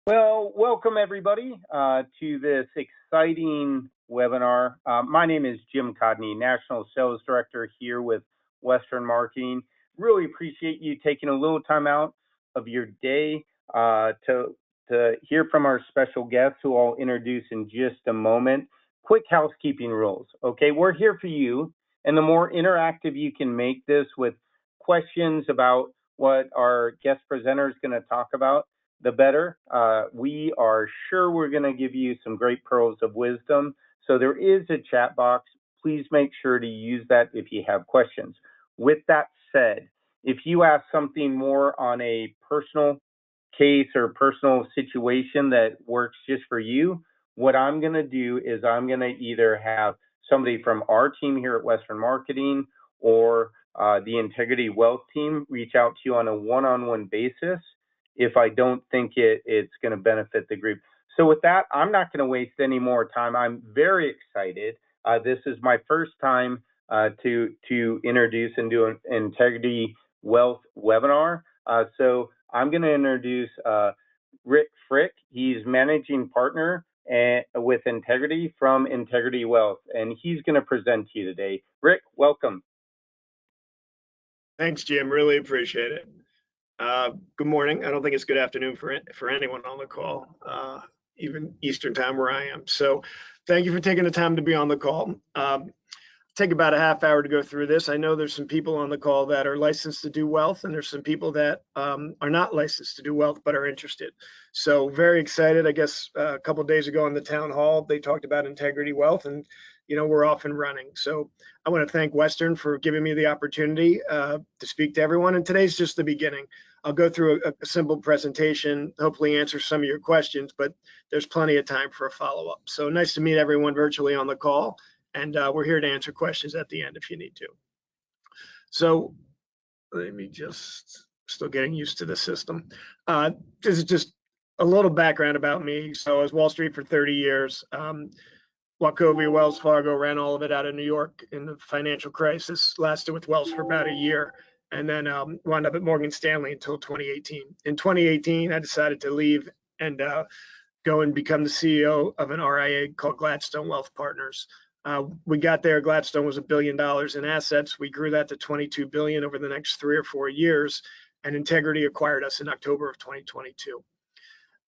Well, welcome everybody to this exciting webinar. My name is Jim Codney, National Sales Director here with Western Marketing. Really appreciate you taking a little time out of your day to hear from our special guests, who I'll introduce in just a moment. Quick housekeeping rules, okay? We're here for you, and the more interactive you can make this with questions about what our guest presenter is going to talk about, the better. We are sure we're going to give you some great pearls of wisdom. So there is a chat box. Please make sure to use that if you have questions. With that said, if you ask something more on a personal case or personal situation that works just for you, what I'm going to do is I'm going to either have somebody from our team here at Western Marketing or the Integrity Wealth team reach out to you on a one-on-one basis if I don't think it's going to benefit the group. So with that, I'm not going to waste any more time. I'm very excited. This is my first time to introduce and do an Integrity Wealth webinar. So I'm going to introduce Rick Frick. He's managing partner with Integrity from Integrity Wealth, and he's going to present to you today. Rick, welcome. Thanks, Jim. Really appreciate it. Good morning. I don't think it's good afternoon for anyone on the call, even Eastern time where I am. So thank you for taking the time to be on the call. Take about a half hour to go through this. I know there's some people on the call that are licensed to do wealth, and there's some people that are not licensed to do wealth but are interested. So very excited. I guess a couple of days ago in the town hall, they talked about Integrity Wealth, and we're off and running. So I want to thank Western for giving me the opportunity to speak to everyone. And today's just the beginning. I'll go through a simple presentation, hopefully answer some of your questions, but there's plenty of time for a follow-up. So nice to meet everyone virtually on the call. And we're here to answer questions at the end if you need to. So let me still getting used to the system. This is just a little background about me. So I was Wall Street for 30 years. Wachovia, Wells Fargo, ran all of it out of New York in the financial crisis, lasted with Wells for about a year, and then wound up at Morgan Stanley until 2018. In 2018, I decided to leave and go and become the CEO of an RIA called Gladstone Wealth Partners. We got there, Gladstone was $1 billion in assets. We grew that to $22 billion over the next 3 or 4 years, and Integrity acquired us in October of 2022.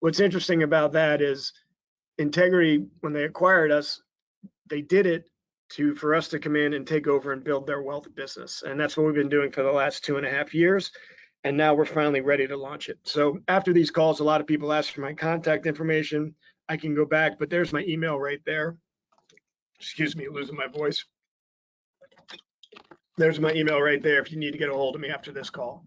What's interesting about that is Integrity, when they acquired us, they did it for us to come in and take over and build their wealth business. And that's what we've been doing for the last 2.5 years. And now we're finally ready to launch it. So after these calls, a lot of people ask for my contact information. I can go back, but there's my email right there. Excuse me, losing my voice. There's my email right there if you need to get a hold of me after this call.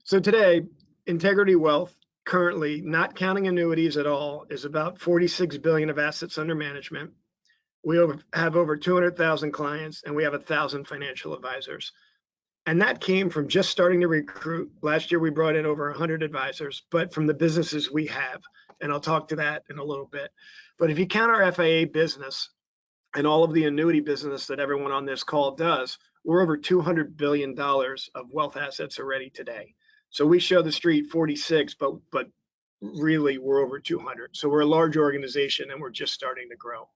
So today, Integrity Wealth, currently, not counting annuities at all, is about $46 billion of assets under management. We have over 200,000 clients, and we have 1,000 financial advisors. And that came from just starting to recruit. Last year, we brought in over 100 advisors, but from the businesses we have. And I'll talk to that in a little bit. But if you count our FIA business and all of the annuity business that everyone on this call does, we're over $200 billion of wealth assets already today. So we show the street 46, but really we're over 200. So we're a large organization and we're just starting to grow.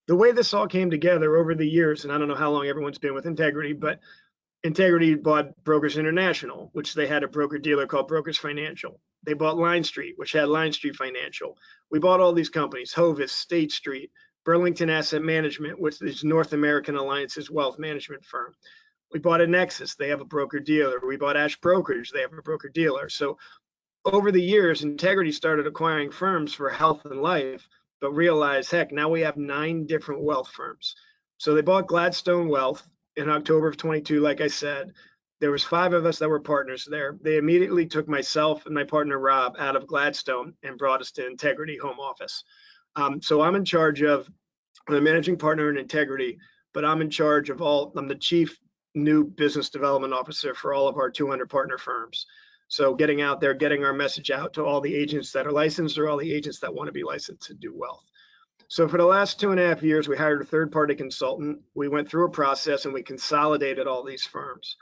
The way this all came together over the years, and I don't know how long everyone's been with Integrity, but Integrity bought Brokers International, which they had a broker dealer called Brokers Financial. They bought Line Street, which had Line Street Financial. We bought all these companies, Hovis, State Street, Burlington Asset Management, which is North American Alliance's wealth management firm. We bought a Nexus, they have a broker dealer. We bought Ash Brokerage, they have a broker dealer. So over the years, Integrity started acquiring firms for health and life, but realized, heck, now we have 9 different wealth firms. So they bought Gladstone Wealth in October of 22, like I said. There was 5 of us that were partners there. They immediately took myself and my partner Rob out of Gladstone and brought us to Integrity home office. So I'm in charge of, I'm a managing partner in Integrity, but I'm in charge of I'm the chief new business development officer for all of our 200 partner firms. So getting out there, getting our message out to all the agents that are licensed or all the agents that want to be licensed to do wealth. So for the last 2.5 years, we hired a third-party consultant. We went through a process and we consolidated all these firms.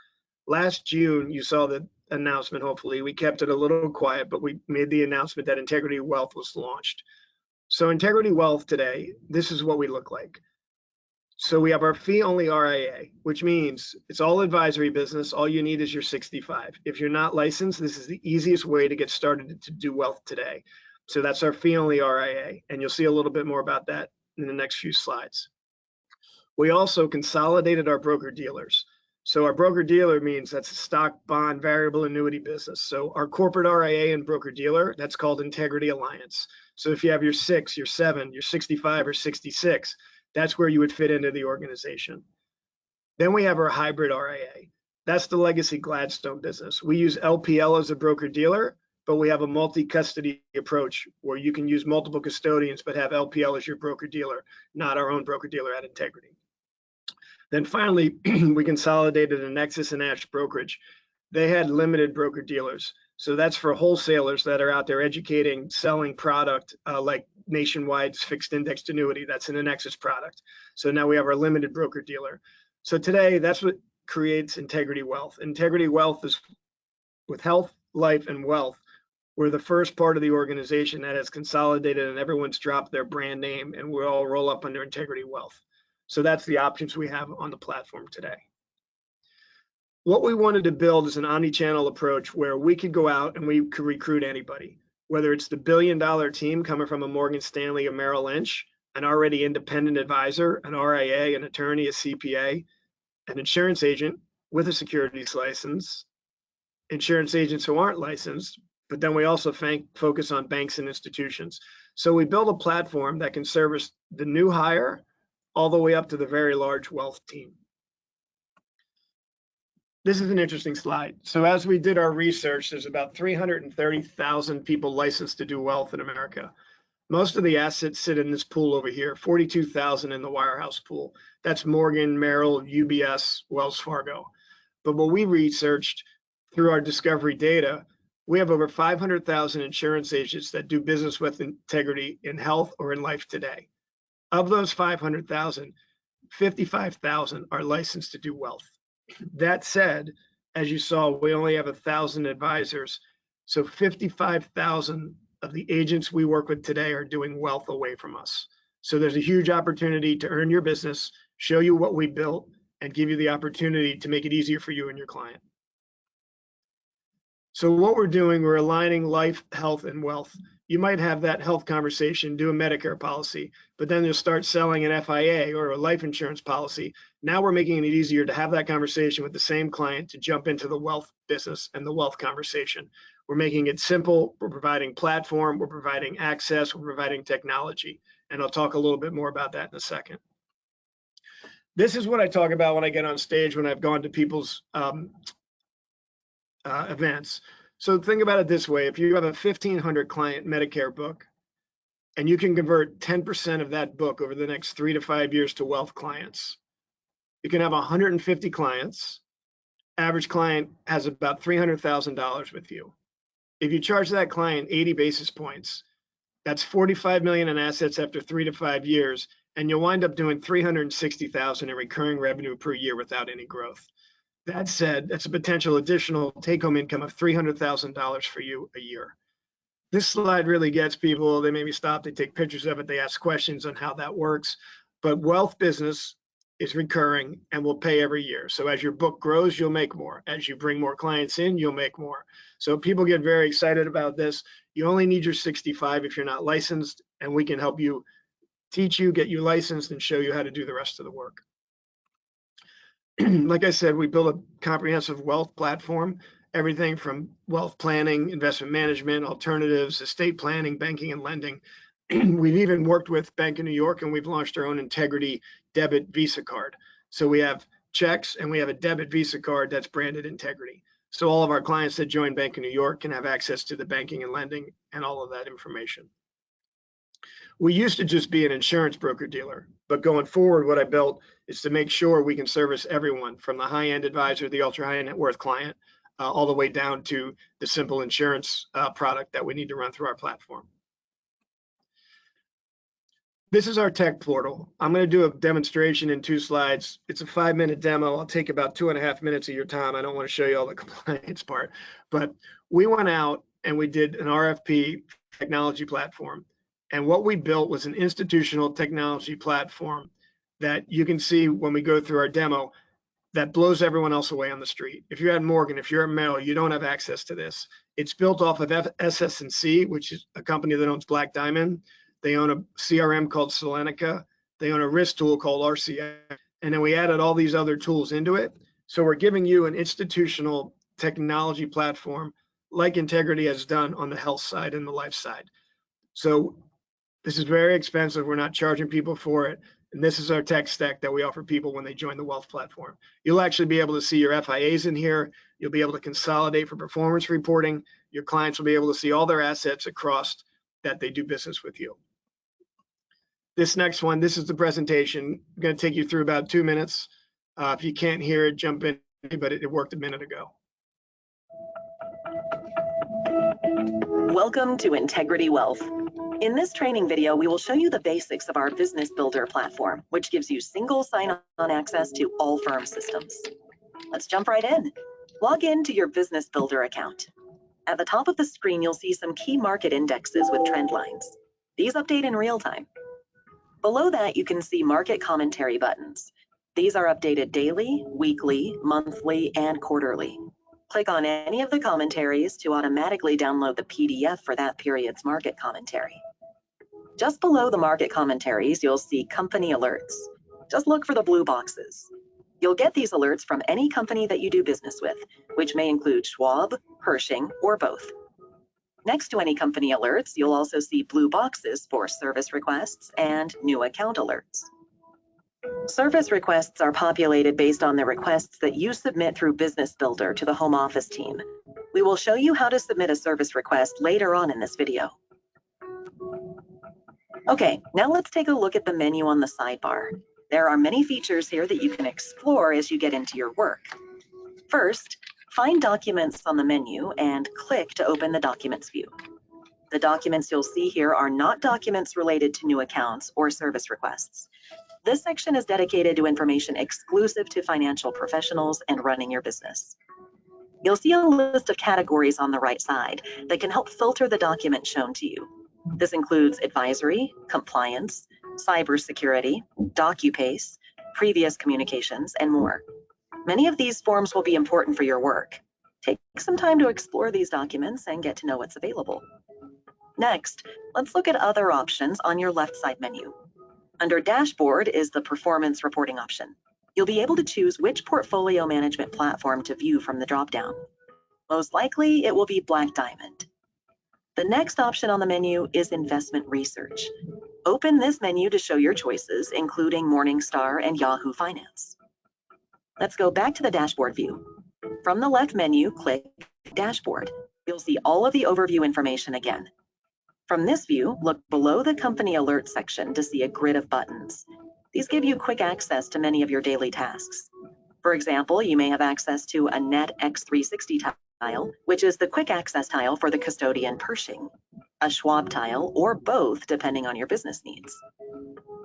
Last June, you saw the announcement, hopefully. We kept it a little quiet, but we made the announcement that Integrity Wealth was launched. So Integrity Wealth today, this is what we look like. So we have our fee-only RIA, which means it's all advisory business. All you need is your 65. If you're not licensed, this is the easiest way to get started to do wealth today. So that's our fee-only RIA, and you'll see a little bit more about that in the next few slides. We also consolidated our broker-dealers. So our broker-dealer means that's a stock, bond, variable annuity business. So our corporate RIA and broker-dealer, that's called Integrity Alliance. So if you have your 6, your 7, your 65, or 66, that's where you would fit into the organization. Then we have our hybrid RIA. That's the legacy Gladstone business. We use LPL as a broker-dealer, but we have a multi-custody approach where you can use multiple custodians, but have LPL as your broker-dealer, not our own broker-dealer at Integrity. Then finally, we consolidated a Nexus and Ash brokerage. They had limited broker-dealers. So that's for wholesalers that are out there educating, selling product like Nationwide's fixed indexed annuity. That's an Nexus product. So now we have our limited broker-dealer. So today, that's what creates Integrity Wealth. Integrity Wealth is with health, life, and wealth. We're the first part of the organization that has consolidated and everyone's dropped their brand name, and we all roll up under Integrity Wealth. So that's the options we have on the platform today. What we wanted to build is an omni-channel approach where we could go out and we could recruit anybody, whether it's the billion-dollar team coming from a Morgan Stanley or Merrill Lynch, an already independent advisor, an RIA, an attorney, a CPA, an insurance agent with a securities license, insurance agents who aren't licensed, but then we also focus on banks and institutions. So we build a platform that can service the new hire all the way up to the very large wealth team. This is an interesting slide. So as we did our research, there's about 330,000 people licensed to do wealth in America. Most of the assets sit in this pool over here, 42,000 in the wirehouse pool. That's Morgan, Merrill, UBS, Wells Fargo. But what we researched through our discovery data, we have over 500,000 insurance agents that do business with Integrity in health or in life today. Of those 500,000, 55,000 are licensed to do wealth. That said, as you saw, we only have 1,000 advisors. So 55,000 of the agents we work with today are doing wealth away from us. So there's a huge opportunity to earn your business, show you what we built, and give you the opportunity to make it easier for you and your client. So what we're doing, we're aligning life, health, and wealth. You might have that health conversation, do a Medicare policy, but then you'll start selling an FIA or a life insurance policy. Now we're making it easier to have that conversation with the same client to jump into the wealth business and the wealth conversation. We're making it simple. We're providing platform. We're providing access. We're providing technology. And I'll talk a little bit more about that in a second. This is what I talk about when I get on stage, when I've gone to people's events. So think about it this way. If you have a 1,500 client Medicare book and you can convert 10% of that book over the next 3 to 5 years to wealth clients, you can have 150 clients. Average client has about $300,000 with you. If you charge that client 80 basis points, that's 45 million in assets after 3 to 5 years, and you'll wind up doing 360,000 in recurring revenue per year without any growth. That said, that's a potential additional take-home income of $300,000 for you a year. This slide really gets people. They maybe stop, they take pictures of it, they ask questions on how that works. But wealth business is recurring and will pay every year. So as your book grows, you'll make more. As you bring more clients in, you'll make more. So people get very excited about this. You only need your 65 if you're not licensed, and we can help you, teach you, get you licensed, and show you how to do the rest of the work. Like I said, we built a comprehensive wealth platform, everything from wealth planning, investment management, alternatives, estate planning, banking, and lending. We've even worked with Bank of New York, and we've launched our own Integrity debit Visa card. So we have checks and we have a debit Visa card that's branded Integrity. So all of our clients that join Bank of New York can have access to the banking and lending and all of that information. We used to just be an insurance broker dealer, but going forward, what I built is to make sure we can service everyone from the high-end advisor, the ultra-high net worth client, all the way down to the simple insurance product that we need to run through our platform. This is our tech portal. I'm going to do a demonstration in 2 slides. It's a 5-minute demo. I'll take about 2.5 minutes of your time. I don't want to show you all the compliance part, but we went out and we did an RFP technology platform. And what we built was an institutional technology platform that you can see when we go through our demo that blows everyone else away on the street. If you're at Morgan, if you're at Merrill, you don't have access to this. It's built off of SS&C, which is a company that owns Black Diamond. They own a CRM called Selenica. They own a risk tool called RCA. And then we added all these other tools into it. So we're giving you an institutional technology platform like Integrity has done on the health side and the life side. So this is very expensive. We're not charging people for it. And this is our tech stack that we offer people when they join the wealth platform. You'll actually be able to see your FIAs in here. You'll be able to consolidate for performance reporting. Your clients will be able to see all their assets across that they do business with you. This next one, this is the presentation. I'm going to take you through about 2 minutes. If you can't hear it, jump in, but it worked a minute ago. Welcome to Integrity Wealth. In this training video, we will show you the basics of our Business Builder platform, which gives you single sign-on access to all firm systems. Let's jump right in. Log in to your Business Builder account. At the top of the screen, you'll see some key market indexes with trend lines. These update in real time. Below that, you can see market commentary buttons. These are updated daily, weekly, monthly, and quarterly. Click on any of the commentaries to automatically download the PDF for that period's market commentary. Just below the market commentaries, you'll see company alerts. Just look for the blue boxes. You'll get these alerts from any company that you do business with, which may include Schwab, Pershing, or both. Next to any company alerts, you'll also see blue boxes for service requests and new account alerts. Service requests are populated based on the requests that you submit through Business Builder to the home office team. We will show you how to submit a service request later on in this video. Okay, now let's take a look at the menu on the sidebar. There are many features here that you can explore as you get into your work. First, find Documents on the menu and click to open the Documents view. The documents you'll see here are not documents related to new accounts or service requests. This section is dedicated to information exclusive to financial professionals and running your business. You'll see a list of categories on the right side that can help filter the document shown to you. This includes advisory, compliance, cybersecurity, DocuPace, previous communications, and more. Many of these forms will be important for your work. Take some time to explore these documents and get to know what's available. Next, let's look at other options on your left side menu. Under Dashboard is the Performance Reporting option. You'll be able to choose which portfolio management platform to view from the dropdown. Most likely, it will be Black Diamond. The next option on the menu is Investment Research. Open this menu to show your choices, including Morningstar and Yahoo Finance. Let's go back to the Dashboard view. From the left menu, click Dashboard. You'll see all of the overview information again. From this view, look below the Company Alert section to see a grid of buttons. These give you quick access to many of your daily tasks. For example, you may have access to a Net X360 tile, which is the quick access tile for the custodian Pershing, a Schwab tile, or both depending on your business needs.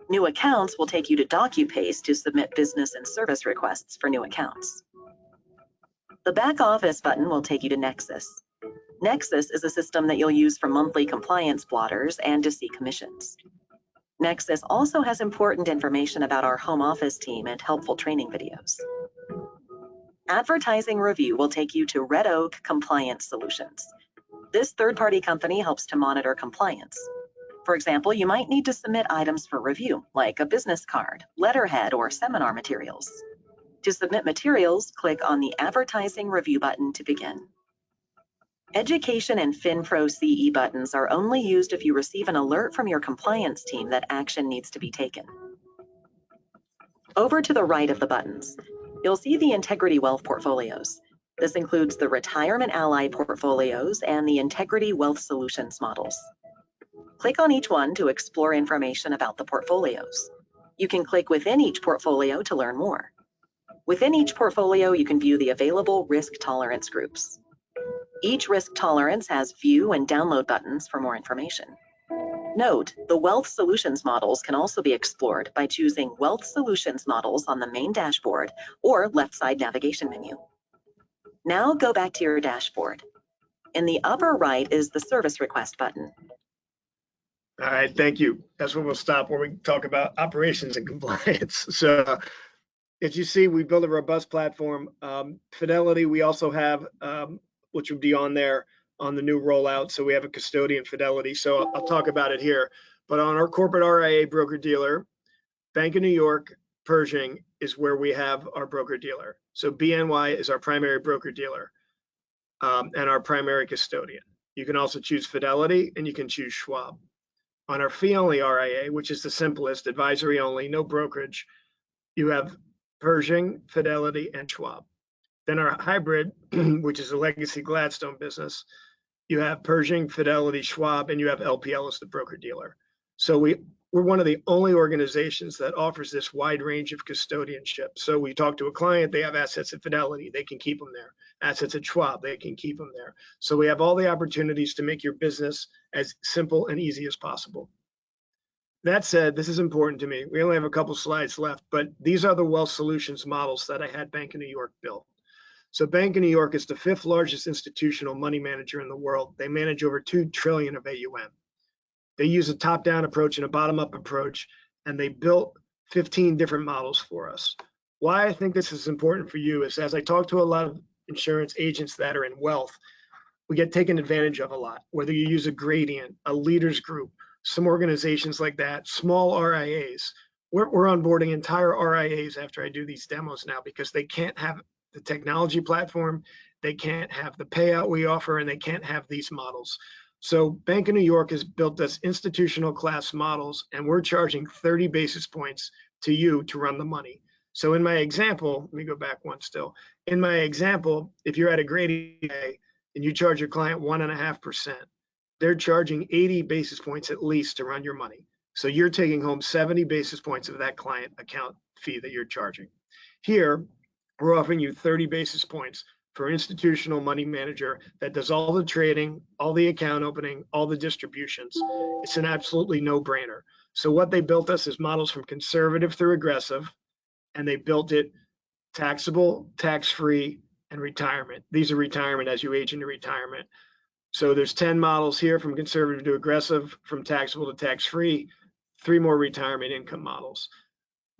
New accounts will take you to DocuPace to submit business and service requests for new accounts. The Back Office button will take you to Nexus. Nexus is a system that you'll use for monthly compliance blotters and to see commissions. Nexus also has important information about our home office team and helpful training videos. Advertising Review will take you to Red Oak Compliance Solutions. This third-party company helps to monitor compliance. For example, you might need to submit items for review, like a business card, letterhead, or seminar materials. To submit materials, click on the Advertising Review button to begin. Education and FinPro CE buttons are only used if you receive an alert from your compliance team that action needs to be taken. Over to the right of the buttons, you'll see the Integrity Wealth portfolios. This includes the Retirement Ally portfolios and the Integrity Wealth Solutions models. Click on each one to explore information about the portfolios. You can click within each portfolio to learn more. Within each portfolio, you can view the available risk tolerance groups. Each risk tolerance has view and download buttons for more information. Note, the Wealth Solutions models can also be explored by choosing Wealth Solutions models on the main dashboard or left side navigation menu. Now go back to your dashboard. In the upper right is the Service Request button. All right, thank you. That's where we'll stop when we talk about operations and compliance. So as you see, we built a robust platform. Fidelity, we also have, which would be on there on the new rollout. So we have a custodian Fidelity. So I'll talk about it here. But on our corporate RIA broker dealer, Bank of New York, Pershing is where we have our broker dealer. So BNY is our primary broker dealer and our primary custodian. You can also choose Fidelity and you can choose Schwab. On our fee-only RIA, which is the simplest, advisory only, no brokerage, you have Pershing, Fidelity, and Schwab. Then our hybrid, which is a legacy Gladstone business, you have Pershing, Fidelity, Schwab, and you have LPL as the broker dealer. So we're one of the only organizations that offers this wide range of custodianship. So we talk to a client, they have assets at Fidelity, they can keep them there. Assets at Schwab, they can keep them there. So we have all the opportunities to make your business as simple and easy as possible. That said, this is important to me. We only have a couple slides left, but these are the Wealth Solutions models that I had Bank of New York build. So Bank of New York is the 5th largest institutional money manager in the world. They manage over $2 trillion of AUM. They use a top-down approach and a bottom-up approach, and they built 15 different models for us. Why I think this is important for you is as I talk to a lot of insurance agents that are in wealth, we get taken advantage of a lot, whether you use a gradient, a leaders group, some organizations like that, small RIAs. We're onboarding entire RIAs after I do these demos now because they can't have the technology platform, they can't have the payout we offer, and they can't have these models. So Bank of New York has built us institutional class models, and we're charging 30 basis points to you to run the money. So in my example, let me go back one still. In my example, if you're at a gradient and you charge your client 1.5%, they're charging 80 basis points at least to run your money. So you're taking home 70 basis points of that client account fee that you're charging. Here, we're offering you 30 basis points for institutional money manager that does all the trading, all the account opening, all the distributions. It's an absolutely no-brainer. So what they built us is models from conservative through aggressive, and they built it taxable, tax-free, and retirement. These are retirement as you age into retirement. So there's 10 models here from conservative to aggressive, from taxable to tax-free, 3 more retirement income models.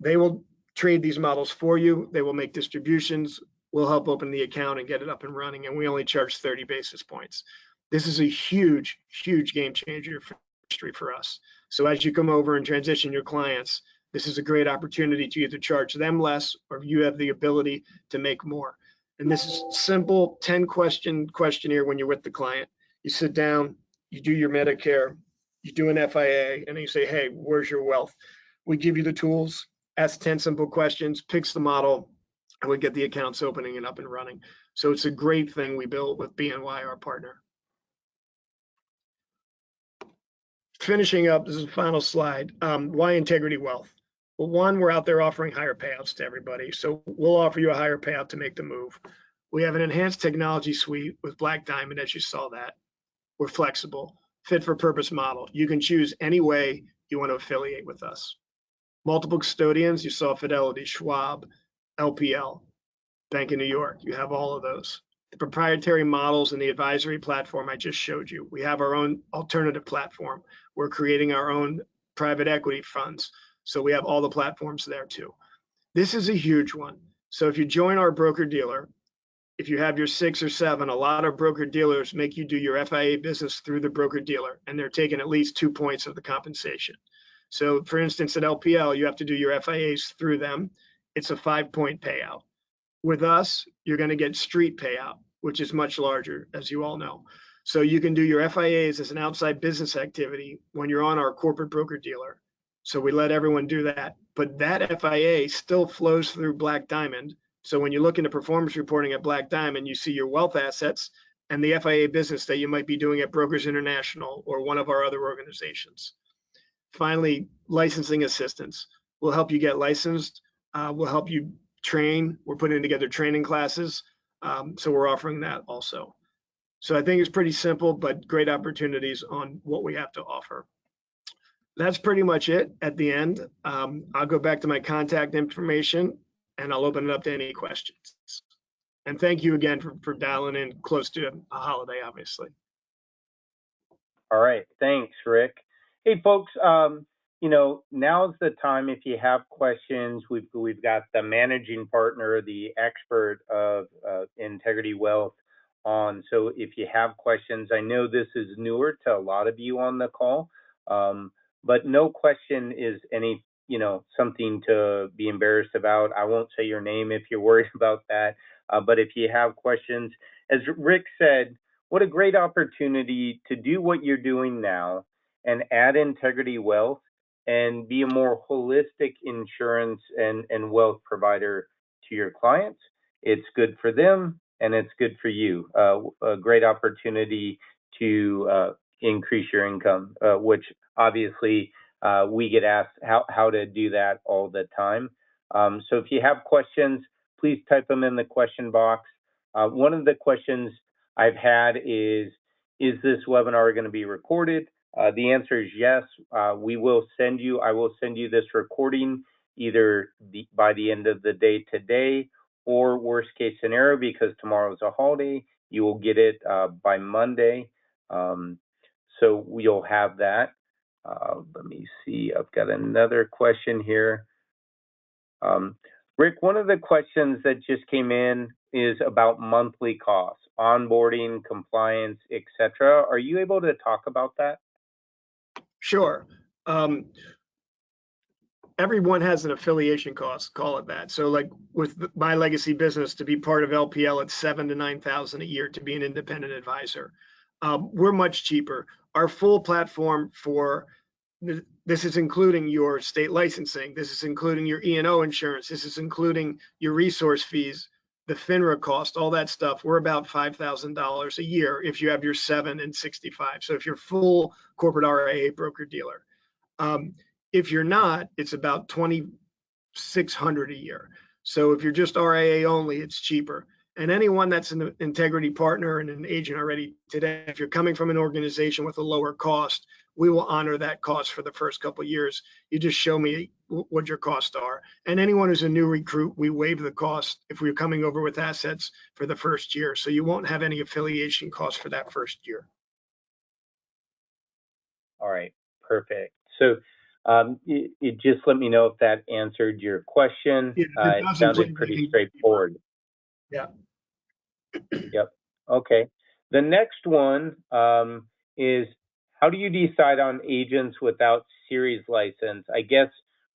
They will trade these models for you. They will make distributions. We'll help open the account and get it up and running. And we only charge 30 basis points. This is a huge, huge game changer for industry for us. So as you come over and transition your clients, this is a great opportunity to either charge them less or you have the ability to make more. And this is simple 10-question questionnaire when you're with the client. You sit down, you do your Medicare, you do an FIA, and then you say, hey, where's your wealth? We give you the tools, ask 10 simple questions, picks the model, and we get the accounts opening and up and running. So it's a great thing we built with BNY, our partner. Finishing up, this is the final slide. Why Integrity Wealth? Well, one, we're out there offering higher payouts to everybody. So we'll offer you a higher payout to make the move. We have an enhanced technology suite with Black Diamond, as you saw that. We're flexible, fit for purpose model. You can choose any way you want to affiliate with us. Multiple custodians, you saw Fidelity, Schwab, LPL, Bank of New York. You have all of those. The proprietary models and the advisory platform I just showed you. We have our own alternative platform. We're creating our own private equity funds. So we have all the platforms there too. This is a huge one. So if you join our broker dealer, if you have your 6 or 7, a lot of broker dealers make you do your FIA business through the broker dealer, and they're taking at least 2 points of the compensation. So for instance, at LPL, you have to do your FIAs through them. It's a 5-point payout. With us, you're going to get street payout, which is much larger, as you all know. So you can do your FIAs as an outside business activity when you're on our corporate broker dealer. So we let everyone do that. But that FIA still flows through Black Diamond. So when you look into performance reporting at Black Diamond, you see your wealth assets and the FIA business that you might be doing at Brokers International or one of our other organizations. Finally, licensing assistance. We'll help you get licensed. We'll help you train. We're putting together training classes. So we're offering that also. So I think it's pretty simple, but great opportunities on what we have to offer. That's pretty much it at the end. I'll go back to my contact information and I'll open it up to any questions. And thank you again for dialing in close to a holiday, obviously. All right, thanks, Rick. Hey, folks, now's the time if you have questions. We've got the managing partner, the expert of Integrity Wealth on. So if you have questions, I know this is newer to a lot of you on the call, but no question is something to be embarrassed about. I won't say your name if you're worried about that, but if you have questions, as Rick said, what a great opportunity to do what you're doing now and add Integrity Wealth and be a more holistic insurance and wealth provider to your clients. It's good for them and it's good for you. A great opportunity to increase your income, which obviously we get asked how to do that all the time. So if you have questions, please type them in the question box. One of the questions I've had is this webinar going to be recorded? The answer is yes. I will send you this recording either by the end of the day today, or worst case scenario, because tomorrow's a holiday, you will get it by Monday. So you'll have that. Let me see. I've got another question here. Rick, one of the questions that just came in is about monthly costs, onboarding, compliance, etc. Are you able to talk about that? Sure. Everyone has an affiliation cost, call it that. So like with my legacy business, to be part of LPL, it's $7,000 to $9,000 a year to be an independent advisor. We're much cheaper. Our full platform this is including your state licensing. This is including your E&O insurance. This is including your resource fees, the FINRA cost, all that stuff. We're about $5,000 a year if you have your 7 and 65. So if you're full corporate RIA broker dealer. If you're not, it's about $2,600 a year. So if you're just RIA only, it's cheaper. And anyone that's an integrity partner and an agent already today, if you're coming from an organization with a lower cost, we will honor that cost for the first couple of years. You just show me what your costs are. And anyone who's a new recruit, we waive the cost if we're coming over with assets for the first year. So you won't have any affiliation costs for that first year. All right, perfect. So you just let me know if that answered your question. It sounded pretty straightforward. Yeah. Yep. Okay. The next one is, how do you decide on agents without series license? I guess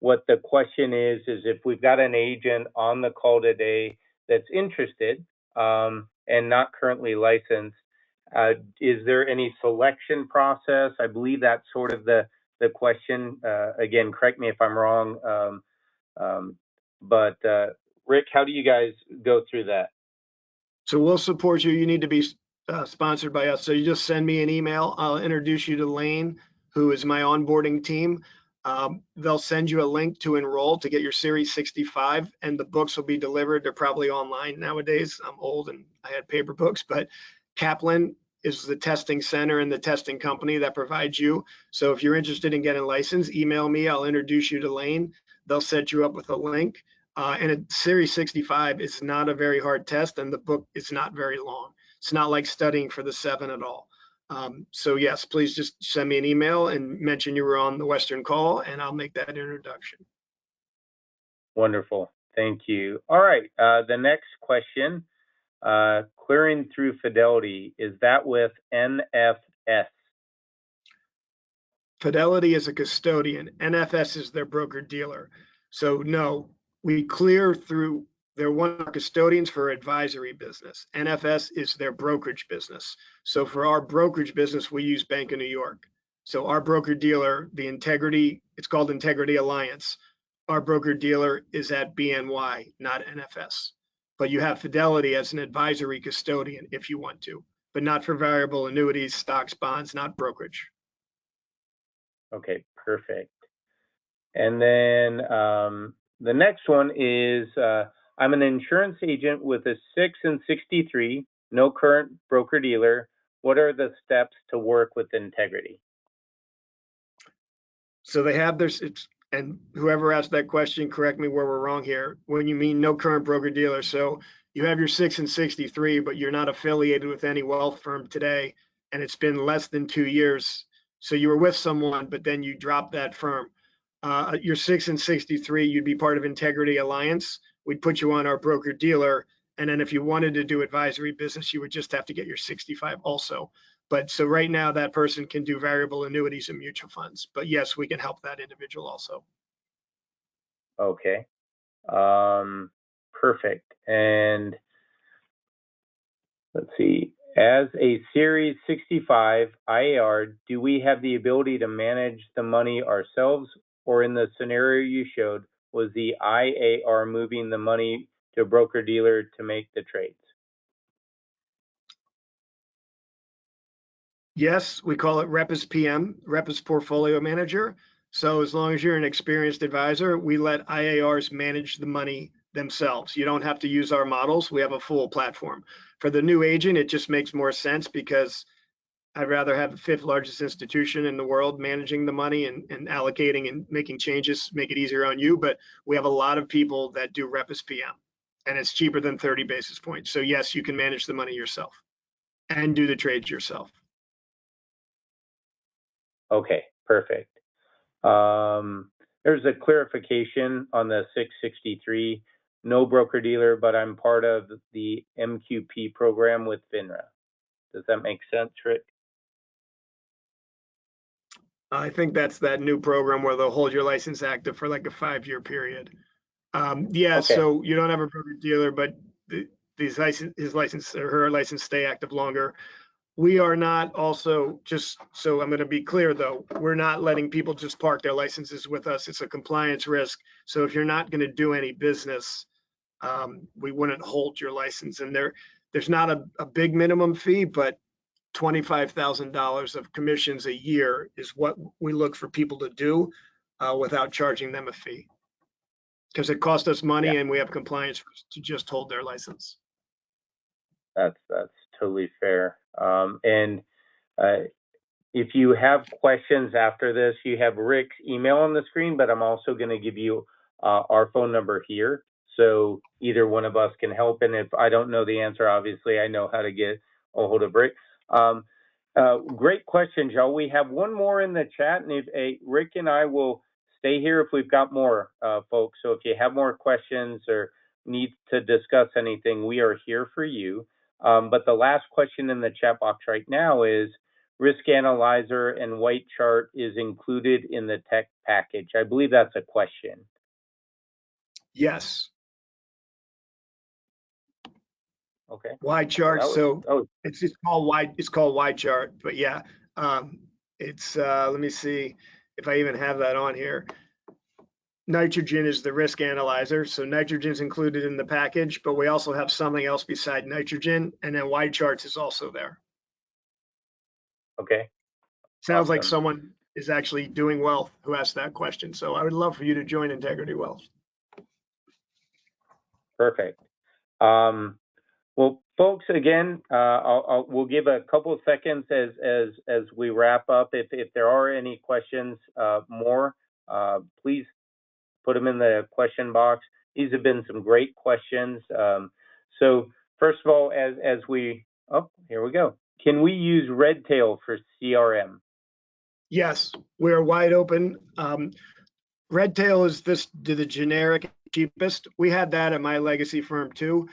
what the question is if we've got an agent on the call today that's interested and not currently licensed, is there any selection process? I believe that's sort of the question. Again, correct me if I'm wrong, but Rick, how do you guys go through that? So we'll support you. You need to be sponsored by us. So you just send me an email. I'll introduce you to Lane, who is my onboarding team. They'll send you a link to enroll to get your Series 65, and the books will be delivered. They're probably online nowadays. I'm old and I had paper books, but Kaplan is the testing center and the testing company that provides you. So if you're interested in getting licensed, email me. I'll introduce you to Lane. They'll set you up with a link. And a Series 65 is not a very hard test, and the book is not very long. It's not like studying for the 7 at all. So yes, please just send me an email and mention you were on the Western call, and I'll make that introduction. Wonderful. Thank you. All right. The next question, clearing through Fidelity, is that with NFS? Fidelity is a custodian. NFS is their broker dealer. So no, we clear through, they're one of our custodians for advisory business. NFS is their brokerage business. So for our brokerage business, we use Bank of New York. So our broker dealer, it's called Integrity Alliance. Our broker dealer is at BNY, not NFS. But you have Fidelity as an advisory custodian if you want to, but not for variable annuities, stocks, bonds, not brokerage. Okay, perfect. And then the next one is, I'm an insurance agent with a 6 and 63, no current broker dealer. What are the steps to work with Integrity? So they have their, and whoever asked that question, correct me where we're wrong here. When you mean no current broker dealer, so you have your 6 and 63, but you're not affiliated with any wealth firm today, and it's been less than 2 years. So you were with someone, but then you dropped that firm. Your 6 and 63, you'd be part of Integrity Alliance. We'd put you on our broker dealer. And then if you wanted to do advisory business, you would just have to get your 65 also. But so right now that person can do variable annuities and mutual funds. But yes, we can help that individual also. Okay. Perfect. And let's see. As a Series 65 IAR, do we have the ability to manage the money ourselves, or in the scenario you showed, was the IAR moving the money to a broker dealer to make the trades? Yes, we call it Rep as PM, Rep as Portfolio Manager. So as long as you're an experienced advisor, we let IARs manage the money themselves. You don't have to use our models. We have a full platform. For the new agent, it just makes more sense because I'd rather have the 5th largest institution in the world managing the money and allocating and making changes, make it easier on you. But we have a lot of people that do Rep as PM, and it's cheaper than 30 basis points. So yes, you can manage the money yourself and do the trades yourself. Okay, perfect. There's a clarification on the 663, no broker dealer, but I'm part of the MQP program with FINRA. Does that make sense, Rick? I think that's that new program where they'll hold your license active for like a 5-year period. Yeah, Okay. so you don't have a broker dealer, but his license or her license stay active longer. We are not also, just so I'm going to be clear though, we're not letting people just park their licenses with us. It's a compliance risk. So if you're not going to do any business, we wouldn't hold your license. And there's not a big minimum fee, but $25,000 of commissions a year is what we look for people to do without charging them a fee. Because it costs us money and we have compliance to just hold their license. That's totally fair. And if you have questions after this, you have Rick's email on the screen, but I'm also going to give you our phone number here. So either one of us can help. And if I don't know the answer, obviously I know how to get a hold of Rick. Great question, Joe. We have one more in the chat, and if Rick and I will stay here if we've got more folks. So if you have more questions or need to discuss anything, we are here for you. But the last question in the chat box right now is, Risk Analyzer and White Chart is included in the tech package. I believe that's a question. Yes. Okay. Wide chart. So it's called wide. It's called wide chart. But yeah, it's. Let me see if I even have that on here. Nitrogen is the risk analyzer. So nitrogen is included in the package, but we also have something else beside nitrogen, and then wide charts is also there. Okay. Sounds like someone is actually doing wealth who asked that question. So I would love for you to join Integrity Wealth. Perfect. Well, folks, again, we'll give a couple of seconds as we wrap up. If there are any questions more, please put them in the question box. These have been some great questions. So first of all, as we, here we go. Can we use Redtail for CRM? Yes, we're wide open. Redtail is the generic cheapest. We had that at my legacy firm too.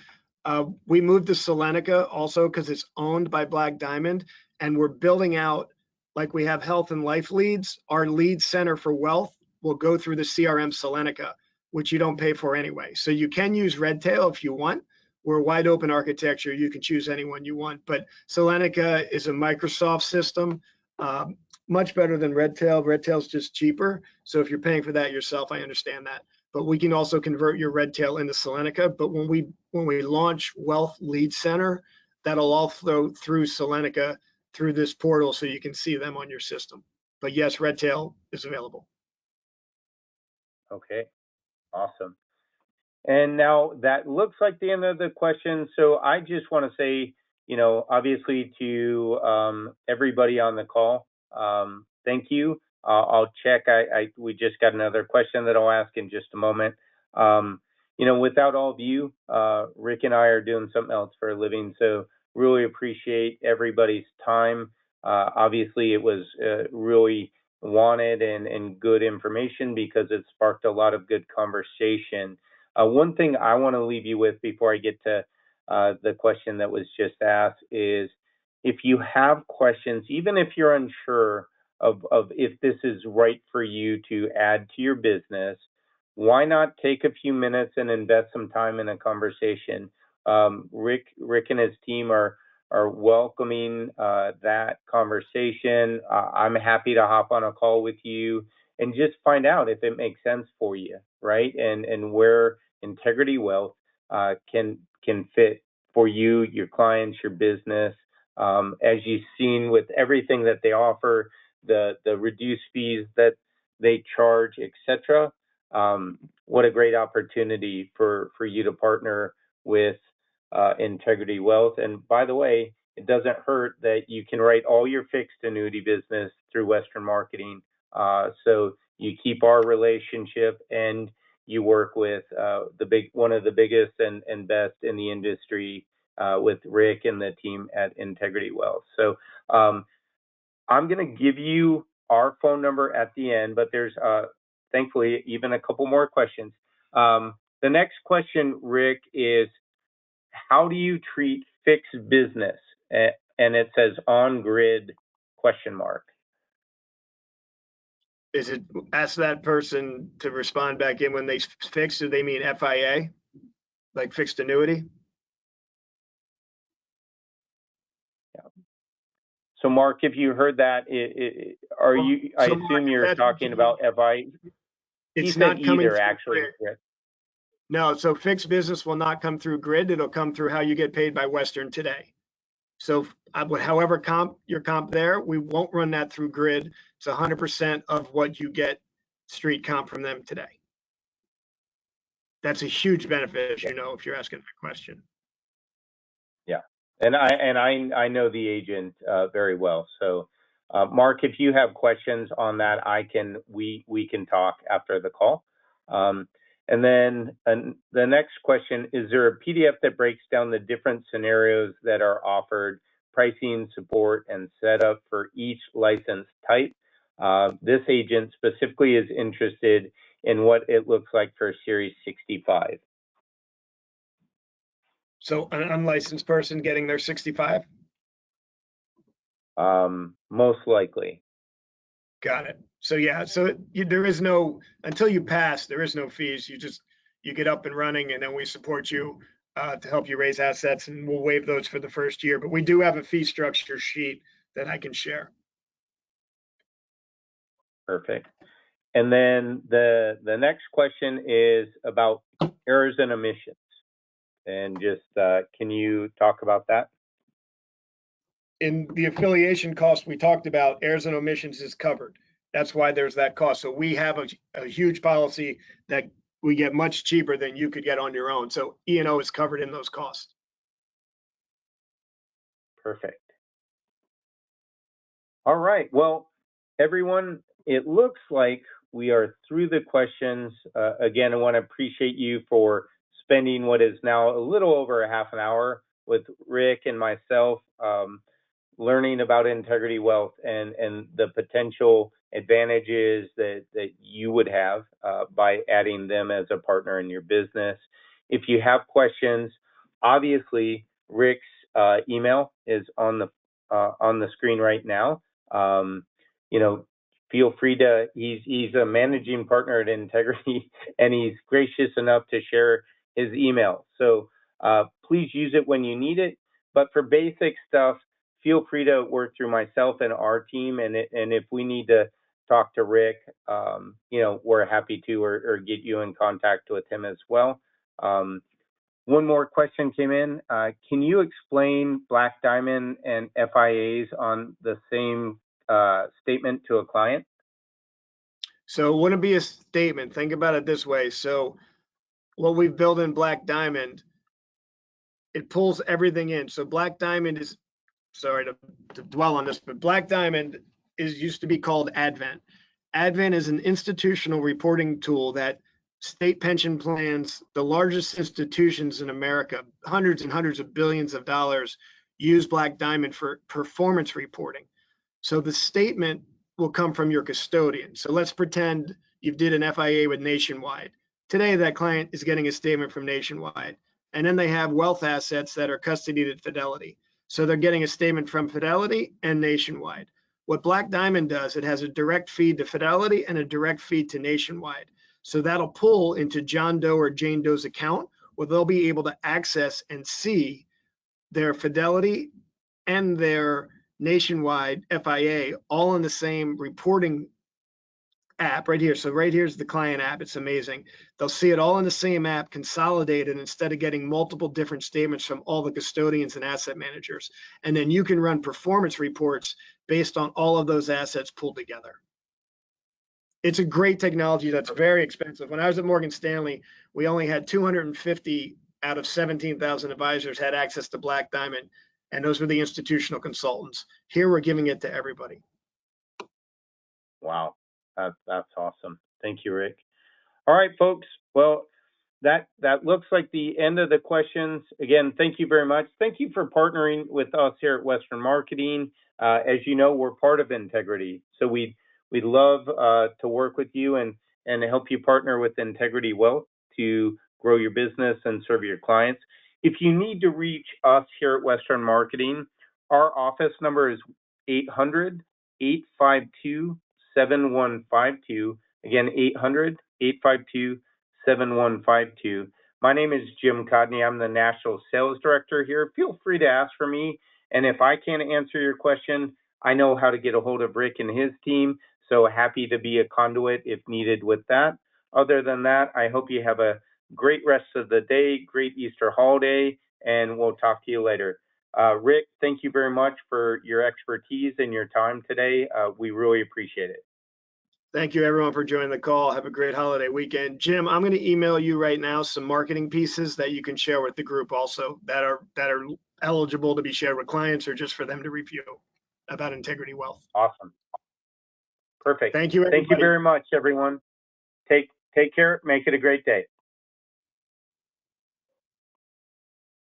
We moved to Selenica also because it's owned by Black Diamond, and we're building out, like we have health and life leads. Our lead center for wealth will go through the CRM Selenica, which you don't pay for anyway. So you can use Redtail if you want. We're wide open architecture. You can choose anyone you want, but Selenica is a Microsoft system. Much better than Redtail. Redtail's just cheaper. So if you're paying for that yourself, I understand that. But we can also convert your Redtail into Selenica. But when we launch Wealth Lead Center, that'll all flow through Selenica through this portal, so you can see them on your system. But yes, Redtail is available. Okay, awesome. And now that looks like the end of the question. So I just want to say, obviously to everybody on the call, thank you. I'll check. We just got another question that I'll ask in just a moment. Without all of you, Rick and I are doing something else for a living, so really appreciate everybody's time. Obviously, it was really wanted and good information because it sparked a lot of good conversation. One thing I want to leave you with before I get to the question that was just asked is, if you have questions, even if you're unsure of if this is right for you to add to your business, why not take a few minutes and invest some time in a conversation? Rick and his team are welcoming that conversation. I'm happy to hop on a call with you and just find out if it makes sense for you, right? And where Integrity Wealth can fit for you, your clients, your business. As you've seen with everything that they offer, the reduced fees that they charge, etc. What a great opportunity for you to partner with Integrity Wealth. And by the way, it doesn't hurt that you can write all your fixed annuity business through Western Marketing. So you keep our relationship and you work with one of the biggest and best in the industry with Rick and the team at Integrity Wealth. So I'm going to give you our phone number at the end, but there's thankfully even a couple more questions. The next question, Rick, is how do you treat fixed business? And it says on grid ? Is it ask that person to respond back in when they fix? Do they mean FIA, like fixed annuity? Yeah. So Mark, if you heard that, I assume you're talking about FIA. It's not coming either, actually. Grid. No, so fixed business will not come through Grid. It'll come through how you get paid by Western today. So however your comp there, we won't run that through Grid. It's 100% of what you get street comp from them today. That's a huge benefit, as you know, if you're asking that question. Yeah, and I know the agent very well. So, Mark, if you have questions on that, we can talk after the call. And then the next question, is there a PDF that breaks down the different scenarios that are offered, pricing, support, and setup for each license type? This agent specifically is interested in what it looks like for Series 65. So an unlicensed person getting their 65? Most likely. Got it. So yeah, so there is no, until you pass, there is no fees. You get up and running, and then we support you to help you raise assets, and we'll waive those for the first year. But we do have a fee structure sheet that I can share. Perfect. And then the next question is about errors and omissions. And just can you talk about that? In the affiliation cost we talked about, errors and omissions is covered. That's why there's that cost. So we have a huge policy that we get much cheaper than you could get on your own. So E&O is covered in those costs. Perfect. All right. Well, everyone, it looks like we are through the questions. Again, I want to appreciate you for spending what is now a little over a half an hour with Rick and myself, learning about Integrity Wealth and the potential advantages that you would have by adding them as a partner in your business. If you have questions, obviously Rick's email is on the screen right now. Feel free to. He's a managing partner at Integrity, and he's gracious enough to share his email. So please use it when you need it. But for basic stuff, feel free to work through myself and our team. And if we need to talk to Rick, we're happy to, or get you in contact with him as well. One more question came in. Can you explain Black Diamond and FIAs on the same statement to a client? So it wouldn't be a statement. Think about it this way. So what we've built in Black Diamond, it pulls everything in. So Black Diamond is, sorry to dwell on this, but Black Diamond used to be called Advent. Advent is an institutional reporting tool that state pension plans, the largest institutions in America, hundreds and hundreds of billions of dollars, use Black Diamond for performance reporting. So the statement will come from your custodian. So let's pretend you did an FIA with Nationwide. Today, that client is getting a statement from Nationwide. And then they have wealth assets that are custodied at Fidelity. So they're getting a statement from Fidelity and Nationwide. What Black Diamond does, it has a direct feed to Fidelity and a direct feed to Nationwide. So that'll pull into John Doe or Jane Doe's account, where they'll be able to access and see their Fidelity and their Nationwide FIA all in the same reporting app right here. So right here's the client app. It's amazing. They'll see it all in the same app, consolidated, instead of getting multiple different statements from all the custodians and asset managers. And then you can run performance reports based on all of those assets pulled together. It's a great technology that's very expensive. When I was at Morgan Stanley, we only had 250 out of 17,000 advisors had access to Black Diamond, and those were the institutional consultants. Here we're giving it to everybody. Wow, that's awesome. Thank you, Rick. All right, folks. Well, that looks like the end of the questions. Again, thank you very much. Thank you for partnering with us here at Western Marketing. As you know, we're part of Integrity, so we'd love to work with you and help you partner with Integrity Wealth to grow your business and serve your clients. If you need to reach us here at Western Marketing, our office number is 800-852-7152. Again, 800-852-7152. My name is Jim Codney. I'm the National Sales Director here. Feel free to ask for me. And if I can't answer your question, I know how to get a hold of Rick and his team. So happy to be a conduit if needed with that. Other than that, I hope you have a great rest of the day, great Easter holiday, and we'll talk to you later. Rick, thank you very much for your expertise and your time today. We really appreciate it. Thank you, everyone, for joining the call. Have a great holiday weekend. Jim, I'm going to email you right now some marketing pieces that you can share with the group also that are eligible to be shared with clients or just for them to review about Integrity Wealth. Awesome. Perfect. Thank you, everybody. Thank you very much, everyone. Take care. Make it a great day.